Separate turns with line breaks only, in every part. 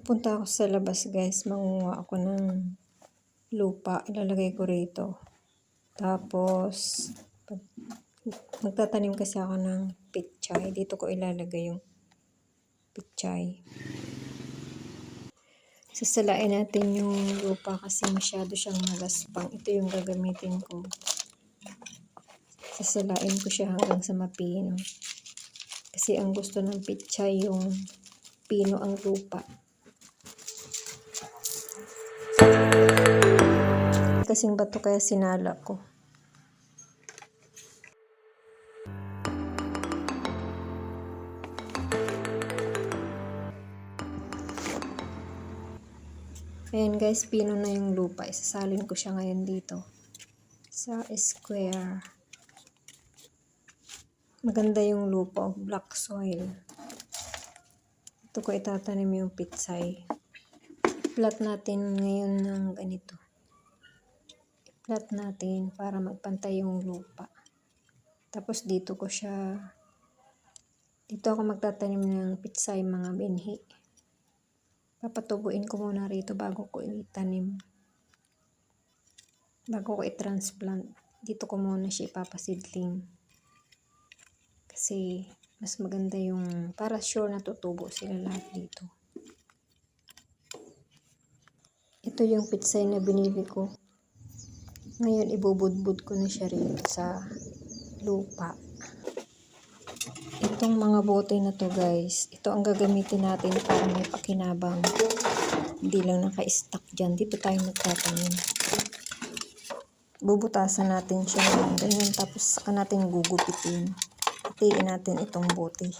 Pupunta ako sa labas guys, manguha ako ng lupa, ilalagay ko rito. Tapos, magtatanim kasi ako ng pichay. Dito ko ilalagay yung pichay. Sasalain natin yung lupa kasi masyado siyang magaspang. Ito yung gagamitin ko. Sasalain ko siya hanggang sa mapino. Kasi ang gusto ng pichay yung pino ang lupa. Kasing bato kaya sinala ko. Ayan guys, pino na yung lupa. Isasalin ko siya ngayon dito sa square. Maganda yung lupa, black soil. Ito ko itatanim yung pitsay. I-flat natin ngayon ng ganito. I-flat natin para magpantay yung lupa. Tapos dito ako magtatanim ng pitsay, mga binhi. Papatubuin ko muna rito bago ko itanim. Bago ko i-transplant, dito ko muna siya ipapasidling. Kasi mas maganda yung para sure na tutubo sila lahat dito. Ito yung pitsay na binili ko. Ngayon ibubudbud ko na siya rito sa lupa. Itong mga bote na to guys, ito ang gagamitin natin para may pakinabang. Hindi lang naka-stack dyan. Dito tayo magtatanim. Bubutasan natin siya ng ganyan, tapos saka natin gugupitin. Hatiin natin itong bote.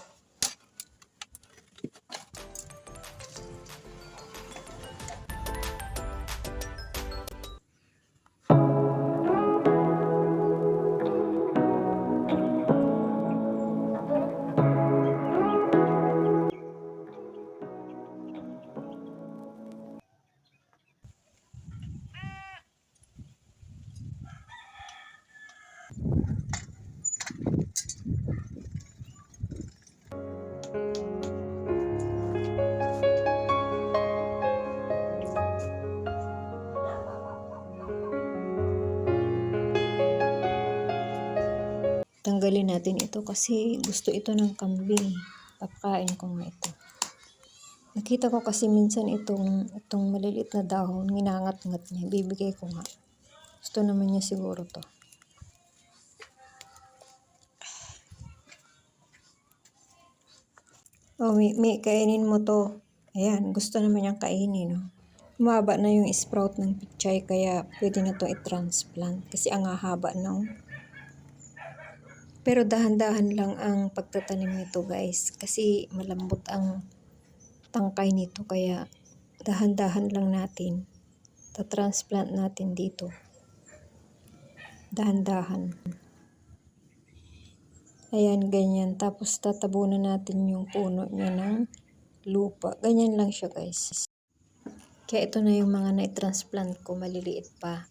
Tanggalin natin ito kasi gusto ito ng kambing. Papakain ko nga ito. Nakita ko kasi minsan itong maliliit na dahon, nginangat-ngat niya. Bibigay ko nga. Gusto naman niya siguro to. Oh, may kainin mo to. Ayan, gusto naman niyang kainin. No? Humaba na yung sprout ng pichay kaya pwede na to i-transplant kasi ang hahaba na. Pero dahan-dahan lang ang pagtatanim nito guys kasi malambot ang tangkay nito kaya dahan-dahan lang natin. Ta-transplant natin dito. Dahan-dahan. Ayan, ganyan. Tapos tatabunan natin yung puno niya ng lupa. Ganyan lang siya guys. Kaya ito na yung mga na-transplant ko, maliliit pa.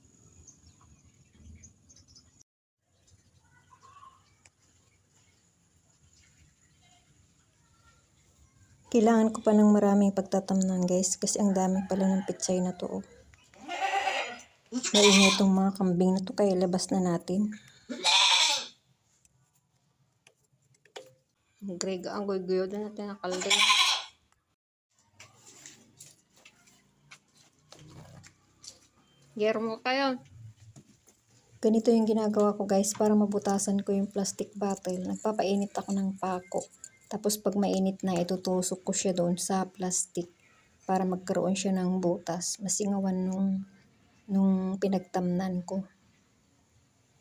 Kailangan ko pa ng maraming pagtatamnan guys kasi ang dami pala ng pitsay na to. Oh. Maingay itong mga kambing na to kaya labas na natin. Grega ang guyo na natin nakalding. Gero mo kayo. Ganito yung ginagawa ko guys para mabutasan ko yung plastic bottle. Nagpapainit ako ng pako. Tapos pag mainit na, itutusok ko siya doon sa plastic para magkaroon siya ng butas. Masingawan nung pinagtamnan ko.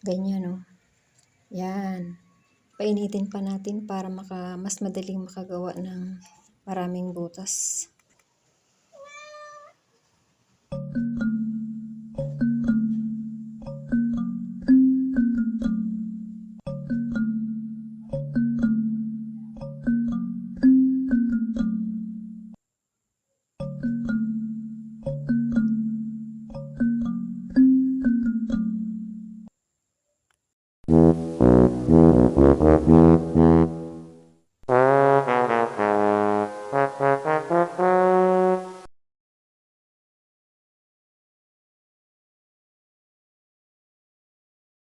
Ganyan o. Yan. Painitin pa natin para mas madaling makagawa ng maraming butas.